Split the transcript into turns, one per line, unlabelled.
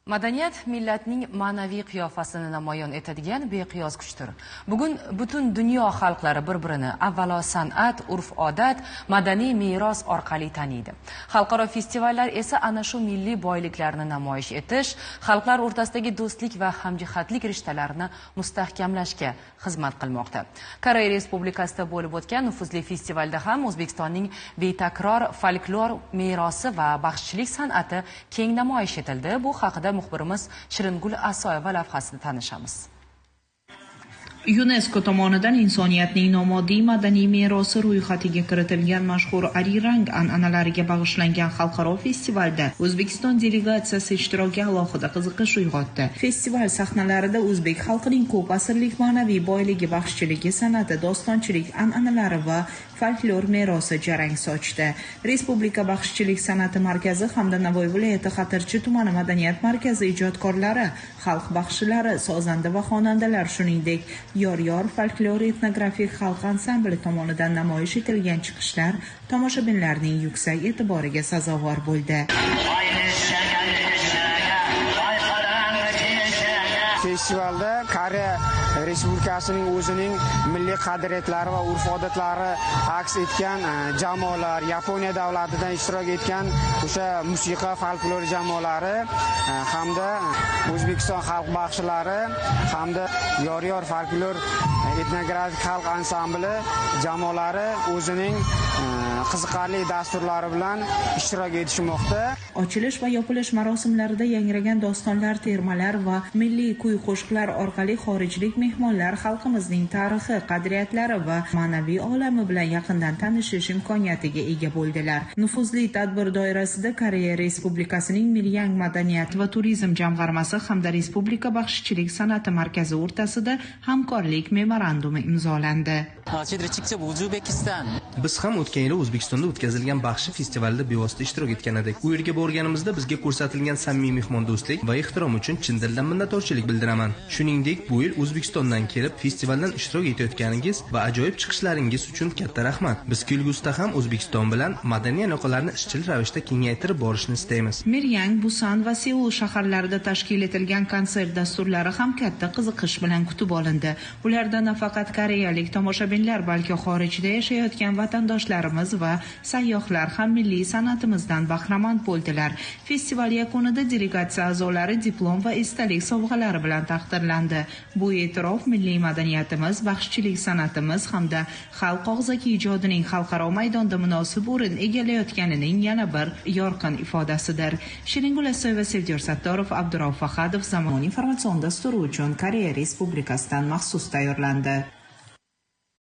Madaniyat millatning ma'naviy qiyofasini namoyon etadigan beqiyos kuchdir. Bugun butun dunyo xalqlari bir-birini avvalo san'at, urf-odat, madaniy meros orqali taniydi. Xalqaro festivallar esa ana shu milliy boyliklarni namoyish etish, xalqlar o'rtasidagi do'stlik va hamjihatlik rishtalarini mustahkamlashga xizmat qilmoqda. Koreya Respublikasida bo'lib o'tgan nufuzli festivalda ham O'zbekistonning betakror folklor merosi va baxshichilik san'ati keng namoyish etildi. Bu haqida muxbirimiz Shiringul Asoyeva lavhasida tanishamiz.
UNESCO tomonidan insoniyatning nomoddiy madaniy merosi ro'yxatiga kiritilgan mashhur Arirang an'analariga bag'ishlangan xalqaro festivalda O'zbekiston delegatsiyasi ishtiroki alohida qiziqish uyg'otdi. Festival sahnalarida o'zbek xalqining ko'p asrlik ma'naviy boyligi, baxshichiligi, san'ati, dostonchilik an'analari va folklor merosi jarang sochdi. Respublika baxshichilik san'ati markazi hamda Navoiy viloyati Xatirchi tumani madaniyat markazi ijodkorlari, xalq baxshilari, sozanda va xonandalar, shuningdek yor folklor etnografik xalq ansambli tomonidan namoyish etilgan chiqishlar tomoshabinlarning yuksak e'tiboriga sazovor bo'ldi.
Festivalda Koreya Respublikasining o'zining milliy qadriyatlari va urf-odatlari aks etgan jamoalar, Yaponiya davlatidan ishtirok etgan o'sha musiqa folklor jamoalari hamda O'zbekiston xalq baxshilari hamda yor folklor etnografik xalq ansambli jamoalari o'zining qiziqarli dasturlari bilan ishtirok etishmoqda.
Ochilish va yopilish marosimlarida yangragan dostonlar, termalar va milliy kuy-qo'shiqlar orqali xorijlik mehmonlar xalqimizning tarixi, qadriyatlari va ma'naviy olami bilan yaqindan tanishish imkoniyatiga ega bo'ldilar. Nufuzli tadbir doirasida Koreya Respublikasining Miryang madaniyat va turizm jamg'armasi hamda Respublika baxshichilik san'ati markazi o'rtasida hamkorlik memorandumi imzolandi.
Biz ham o'tgan yili O'zbekistonda o'tkazilgan baxshi festivalida bevosita ishtirok etgan edik. U yerga borganimizda bizga ko'rsatilgan samimiy mehmondo'stlik va ehtirom uchun chin dildan minnatdorchilik bildiraman. Shuningdek, bu yil O'zbekistondan kelib festivaldan ishtirok etayotganingiz va ajoyib chiqishlaringiz uchun katta rahmat. Biz kelgusida ham O'zbekiston bilan madaniy aloqalarni izchil ravishda kengaytirib borishni istaymiz.
Miryang, Busan va Seul shaharlarida tashkil etilgan konsert dasturlari ham katta qiziqish bilan kutib olindi. Ularda nafaqat koreyalik tomoshabinlar, balki xorijda yashayotgan vatandoshlarimiz va sayyohlar ham milliy san'atimizdan bahramand bo'ldilar. Festival yakunida delegatsiya a'zolari diplom va esdalik sovg'alari bilan taqdirlandi. Bu e'tirof milliy madaniyatimiz, baxshichilik san'atimiz hamda xalq og'zaki ijodining xalqaro maydonda munosib o'rin egallayotganining yana bir yorqin ifodasidir. Shiringul Asoyeva, Sevdor Sattorov, Abdurauf Fahadov Zamon informatsion dasturi uchun Koreya Respublikasidan maxsus tayyorlandi.